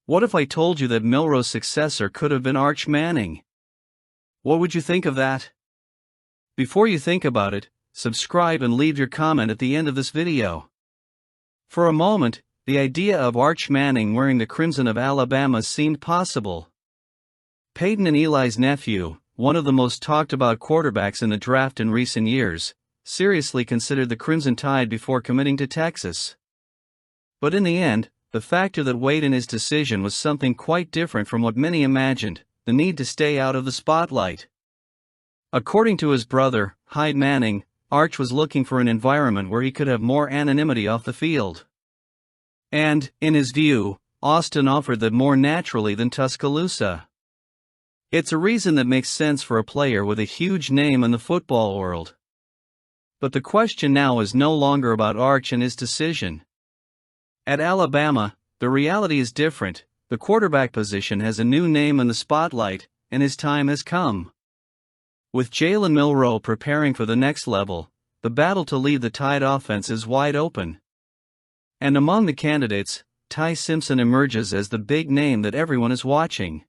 What if I told you that Milroe's successor could have been Arch Manning? What would you think of that? Before you think about it, subscribe and leave your comment at the end of this video. For a moment, the idea of Arch Manning wearing the crimson of Alabama seemed possible. Peyton and Eli's nephew, one of the most talked about quarterbacks in the draft in recent years, seriously considered the Crimson Tide before committing to Texas. But in the end, the factor that weighed in his decision was something quite different from what many imagined: the need to stay out of the spotlight. According to his brother, Hyde Manning, Arch was looking for an environment where he could have more anonymity off the field. And, in his view, Austin offered that more naturally than Tuscaloosa. It's a reason that makes sense for a player with a huge name in the football world. But the question now is no longer about Arch and his decision. At Alabama, the reality is different. The quarterback position has a new name in the spotlight, and his time has come. With Jalen Milroe preparing for the next level, the battle to lead the Tide offense is wide open. And among the candidates, Ty Simpson emerges as the big name that everyone is watching.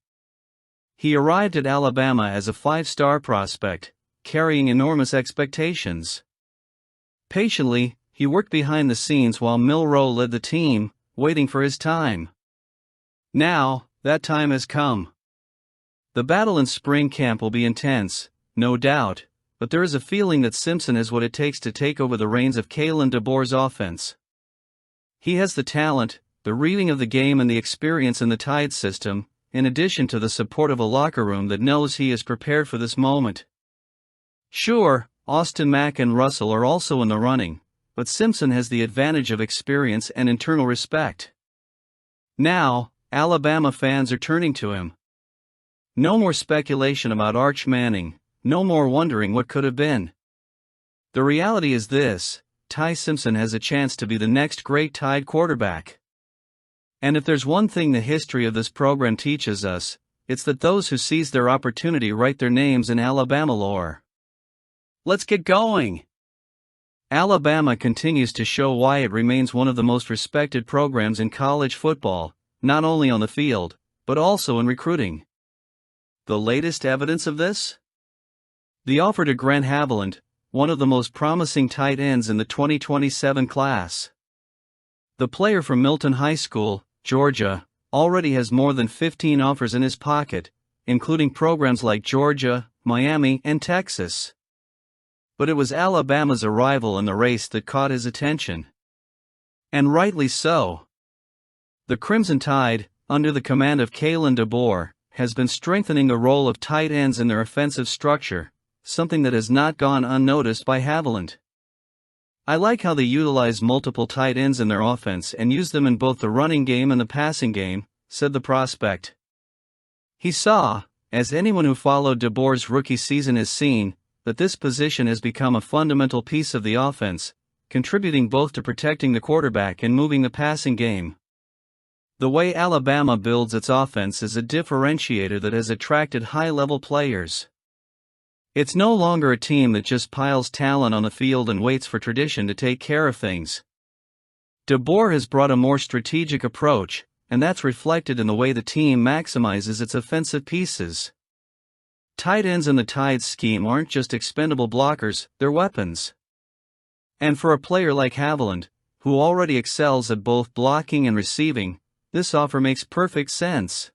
He arrived at Alabama as a 5-star prospect, carrying enormous expectations. Patiently, he worked behind the scenes while Milroe led the team, waiting for his time. Now, that time has come. The battle in spring camp will be intense, no doubt, but there is a feeling that Simpson has what it takes to take over the reins of Kalen DeBoer's offense. He has the talent, the reading of the game and the experience in the Tide system, in addition to the support of a locker room that knows he is prepared for this moment. Sure, Austin Mack and Russell are also in the running, but Simpson has the advantage of experience and internal respect. Now, Alabama fans are turning to him. No more speculation about Arch Manning, no more wondering what could have been. The reality is this: Ty Simpson has a chance to be the next great Tide quarterback. And if there's one thing the history of this program teaches us, it's that those who seize their opportunity write their names in Alabama lore. Let's get going! Alabama continues to show why it remains one of the most respected programs in college football, not only on the field, but also in recruiting. The latest evidence of this? The offer to Grant Havlin, one of the most promising tight ends in the 2027 class. The player from Milton High School, Georgia, already has more than 15 offers in his pocket, including programs like Georgia, Miami, and Texas. But it was Alabama's arrival in the race that caught his attention. And rightly so. The Crimson Tide, under the command of Kalen DeBoer, has been strengthening the role of tight ends in their offensive structure, something that has not gone unnoticed by Havlin. I like how they utilize multiple tight ends in their offense and use them in both the running game and the passing game, said the prospect. He saw, as anyone who followed DeBoer's rookie season has seen, that this position has become a fundamental piece of the offense, contributing both to protecting the quarterback and moving the passing game. The way Alabama builds its offense is a differentiator that has attracted high-level players. It's no longer a team that just piles talent on the field and waits for tradition to take care of things. DeBoer has brought a more strategic approach, and that's reflected in the way the team maximizes its offensive pieces. Tight ends in the Tide scheme aren't just expendable blockers, they're weapons. And for a player like Havlin, who already excels at both blocking and receiving, this offer makes perfect sense.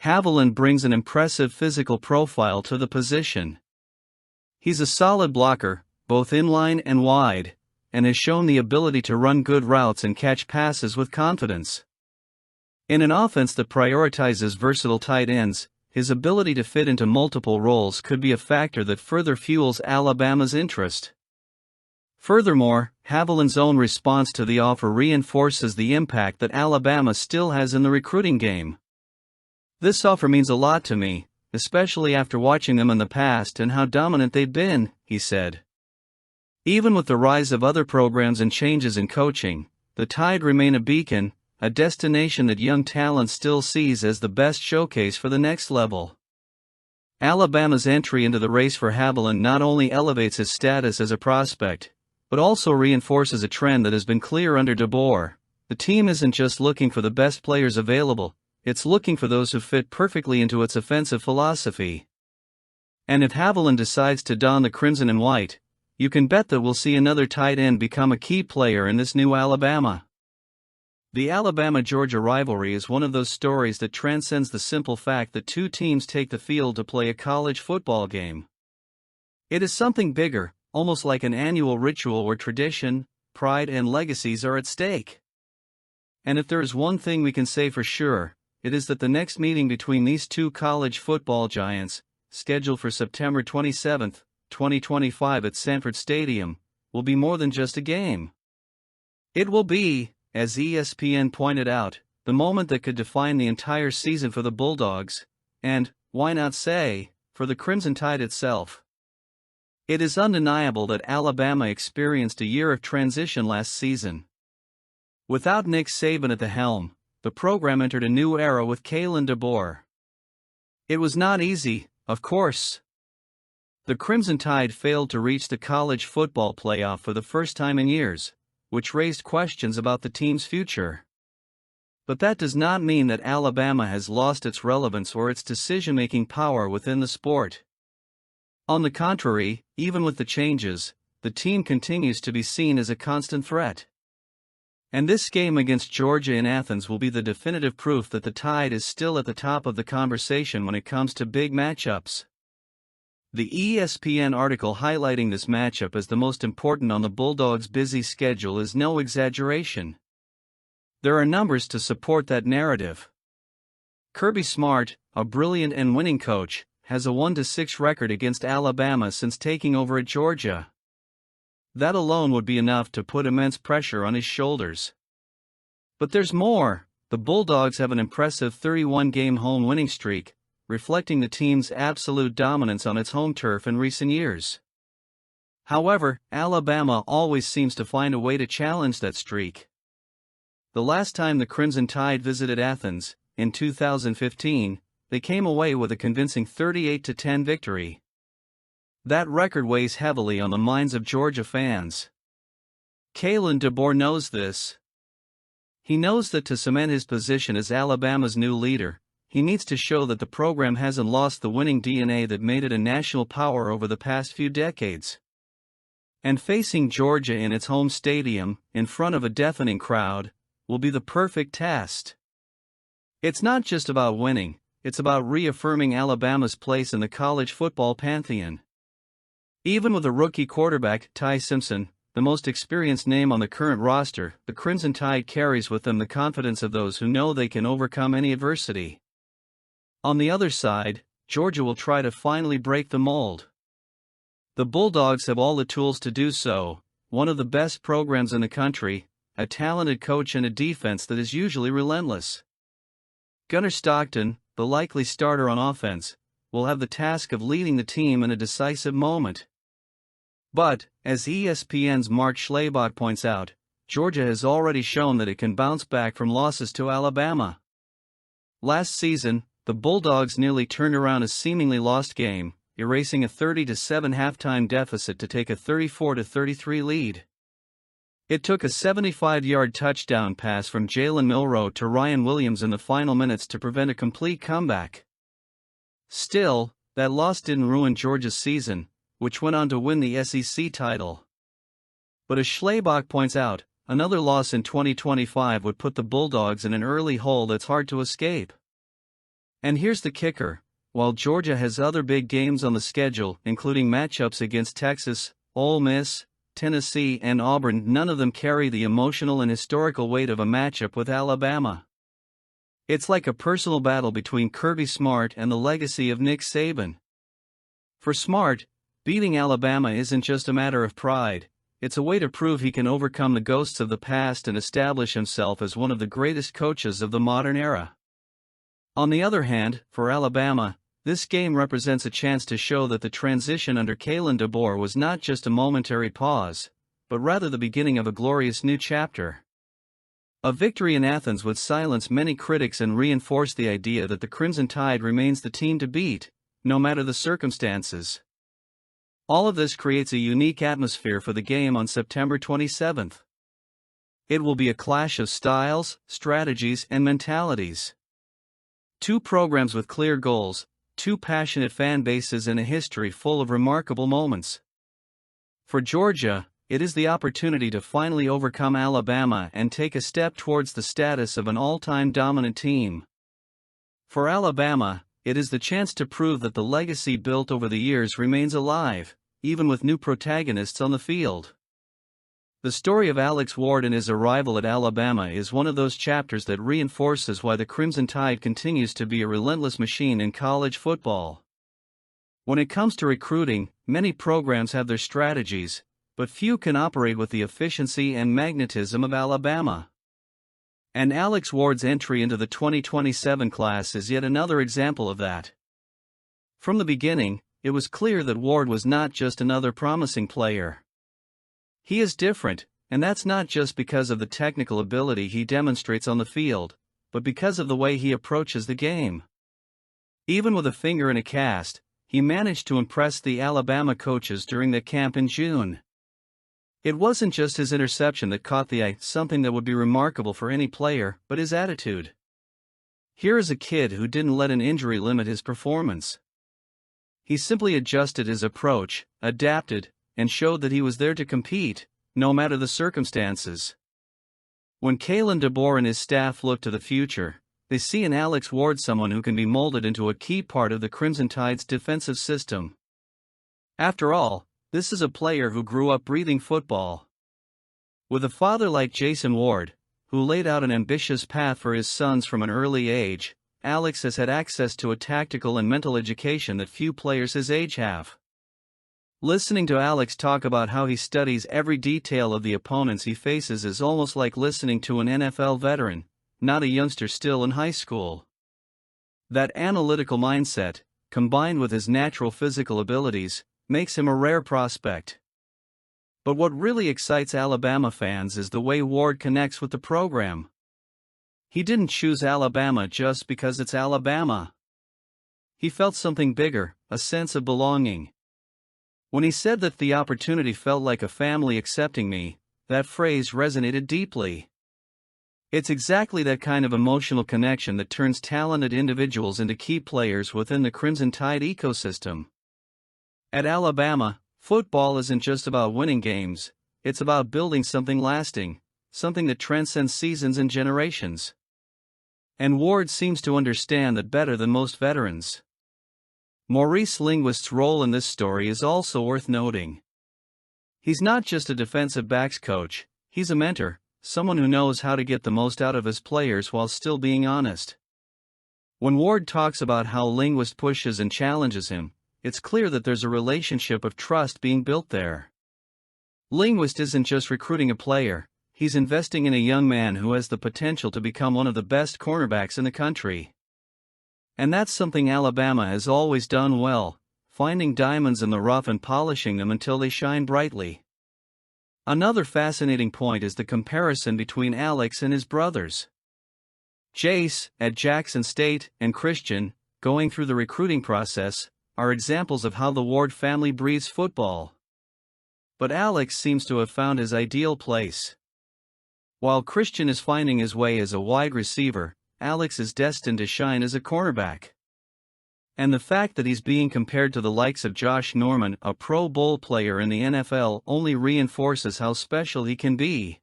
Havlin brings an impressive physical profile to the position. He's a solid blocker, both inline and wide, and has shown the ability to run good routes and catch passes with confidence. In an offense that prioritizes versatile tight ends, his ability to fit into multiple roles could be a factor that further fuels Alabama's interest. Furthermore, Havlin's own response to the offer reinforces the impact that Alabama still has in the recruiting game. "This offer means a lot to me, especially after watching them in the past and how dominant they've been," he said. Even with the rise of other programs and changes in coaching, the Tide remain a beacon, a destination that young talent still sees as the best showcase for the next level. Alabama's entry into the race for Havlin not only elevates his status as a prospect, but also reinforces a trend that has been clear under DeBoer: the team isn't just looking for the best players available, it's looking for those who fit perfectly into its offensive philosophy. And if Havlin decides to don the crimson and white, you can bet that we'll see another tight end become a key player in this new Alabama. The Alabama-Georgia rivalry is one of those stories that transcends the simple fact that two teams take the field to play a college football game. It is something bigger, almost like an annual ritual where tradition, pride, and legacies are at stake. And if there is one thing we can say for sure, it is that the next meeting between these two college football giants, scheduled for September 27, 2025 at Sanford Stadium, will be more than just a game. It will be, as ESPN pointed out, the moment that could define the entire season for the Bulldogs, and, why not say, for the Crimson Tide itself. It is undeniable that Alabama experienced a year of transition last season. Without Nick Saban at the helm, the program entered a new era with Kalen DeBoer. It was not easy, of course. The Crimson Tide failed to reach the college football playoff for the first time in years, which raised questions about the team's future. But that does not mean that Alabama has lost its relevance or its decision-making power within the sport. On the contrary, even with the changes, the team continues to be seen as a constant threat. And this game against Georgia in Athens will be the definitive proof that the Tide is still at the top of the conversation when it comes to big matchups. The ESPN article highlighting this matchup as the most important on the Bulldogs' busy schedule is no exaggeration. There are numbers to support that narrative. Kirby Smart, a brilliant and winning coach, has a 1-6 record against Alabama since taking over at Georgia. That alone would be enough to put immense pressure on his shoulders. But there's more. The Bulldogs have an impressive 31-game home winning streak, reflecting the team's absolute dominance on its home turf in recent years. However, Alabama always seems to find a way to challenge that streak. The last time the Crimson Tide visited Athens, in 2015, they came away with a convincing 38-10 victory. That record weighs heavily on the minds of Georgia fans. Kalen DeBoer knows this. He knows that to cement his position as Alabama's new leader, he needs to show that the program hasn't lost the winning DNA that made it a national power over the past few decades. And facing Georgia in its home stadium, in front of a deafening crowd, will be the perfect test. It's not just about winning, it's about reaffirming Alabama's place in the college football pantheon. Even with a rookie quarterback, Simpson, the most experienced name on the current roster, the Crimson Tide carries with them the confidence of those who know they can overcome any adversity. On the other side, Georgia will try to finally break the mold. The Bulldogs have all the tools to do so, one of the best programs in the country, a talented coach and a defense that is usually relentless. Gunnar Stockton, the likely starter on offense, will have the task of leading the team in a decisive moment. But, as ESPN's Mark Schlabach points out, Georgia has already shown that it can bounce back from losses to Alabama. Last season, the Bulldogs nearly turned around a seemingly lost game, erasing a 30-7 halftime deficit to take a 34-33 lead. It took a 75-yard touchdown pass from Jalen Milroe to Ryan Williams in the final minutes to prevent a complete comeback. Still, that loss didn't ruin Georgia's season, which went on to win the SEC title. But as Schlabach points out, another loss in 2025 would put the Bulldogs in an early hole that's hard to escape. And here's the kicker: while Georgia has other big games on the schedule, including matchups against Texas, Ole Miss, Tennessee, and Auburn, none of them carry the emotional and historical weight of a matchup with Alabama. It's like a personal battle between Kirby Smart and the legacy of Nick Saban. For Smart, beating Alabama isn't just a matter of pride, it's a way to prove he can overcome the ghosts of the past and establish himself as one of the greatest coaches of the modern era. On the other hand, for Alabama, this game represents a chance to show that the transition under Kalen DeBoer was not just a momentary pause, but rather the beginning of a glorious new chapter. A victory in Athens would silence many critics and reinforce the idea that the Crimson Tide remains the team to beat, no matter the circumstances. All of this creates a unique atmosphere for the game on September 27th. It will be a clash of styles, strategies, and mentalities. Two programs with clear goals, two passionate fan bases, and a history full of remarkable moments. For Georgia, it is the opportunity to finally overcome Alabama and take a step towards the status of an all-time dominant team. For Alabama, it is the chance to prove that the legacy built over the years remains alive, even with new protagonists on the field. The story of Alex Ward and his arrival at Alabama is one of those chapters that reinforces why the Crimson Tide continues to be a relentless machine in college football. When it comes to recruiting, many programs have their strategies, but few can operate with the efficiency and magnetism of Alabama. And Alex Ward's entry into the 2027 class is yet another example of that. From the beginning, it was clear that Ward was not just another promising player. He is different, and that's not just because of the technical ability he demonstrates on the field, but because of the way he approaches the game. Even with a finger in a cast, he managed to impress the Alabama coaches during the camp in June. It wasn't just his interception that caught the eye, something that would be remarkable for any player, but his attitude. Here is a kid who didn't let an injury limit his performance. He simply adjusted his approach, adapted, and showed that he was there to compete, no matter the circumstances. When Kalen DeBoer and his staff look to the future, they see in Alex Ward someone who can be molded into a key part of the Crimson Tide's defensive system. After all, this is a player who grew up breathing football. With a father like Jason Ward, who laid out an ambitious path for his sons from an early age, Alex has had access to a tactical and mental education that few players his age have. Listening to Alex talk about how he studies every detail of the opponents he faces is almost like listening to an NFL veteran, not a youngster still in high school. That analytical mindset, combined with his natural physical abilities, makes him a rare prospect. But what really excites Alabama fans is the way Ward connects with the program. He didn't choose Alabama just because it's Alabama. He felt something bigger, a sense of belonging. When he said that the opportunity felt like a family accepting me, that phrase resonated deeply. It's exactly that kind of emotional connection that turns talented individuals into key players within the Crimson Tide ecosystem. At Alabama, football isn't just about winning games, it's about building something lasting, something that transcends seasons and generations. And Ward seems to understand that better than most veterans. Maurice Linguist's role in this story is also worth noting. He's not just a defensive backs coach, he's a mentor, someone who knows how to get the most out of his players while still being honest. When Ward talks about how Linguist pushes and challenges him, it's clear that there's a relationship of trust being built there. Linguist isn't just recruiting a player, he's investing in a young man who has the potential to become one of the best cornerbacks in the country. And that's something Alabama has always done well, finding diamonds in the rough and polishing them until they shine brightly. Another fascinating point is the comparison between Alex and his brothers. Jace, at Jackson State, and Christian, going through the recruiting process, are examples of how the Ward family breathes football. But Alex seems to have found his ideal place. While Christian is finding his way as a wide receiver, Alex is destined to shine as a cornerback. And the fact that he's being compared to the likes of Josh Norman, a Pro Bowl player in the NFL, only reinforces how special he can be.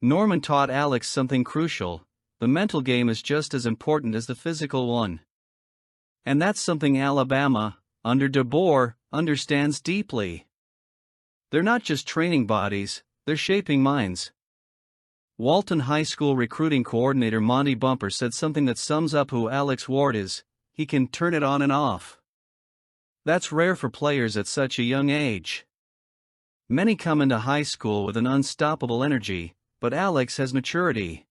Norman taught Alex something crucial: the mental game is just as important as the physical one. And that's something Alabama, under DeBoer, understands deeply. They're not just training bodies, they're shaping minds. Walton High School recruiting coordinator Monty Bumper said something that sums up who Alex Ward is: he can turn it on and off. That's rare for players at such a young age. Many come into high school with an unstoppable energy, but Alex has maturity.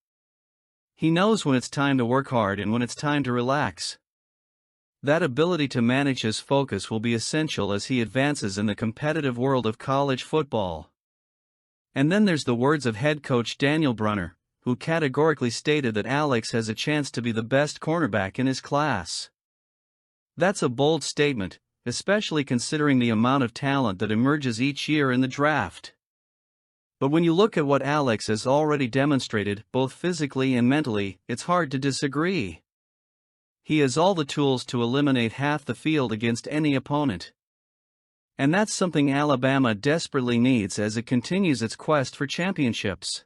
He knows when it's time to work hard and when it's time to relax. That ability to manage his focus will be essential as he advances in the competitive world of college football. And then there's the words of head coach Daniel Brunner, who categorically stated that Alex has a chance to be the best cornerback in his class. That's a bold statement, especially considering the amount of talent that emerges each year in the draft. But when you look at what Alex has already demonstrated, both physically and mentally, it's hard to disagree. He has all the tools to eliminate half the field against any opponent. And that's something Alabama desperately needs as it continues its quest for championships.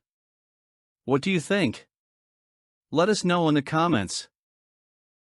What do you think? Let us know in the comments.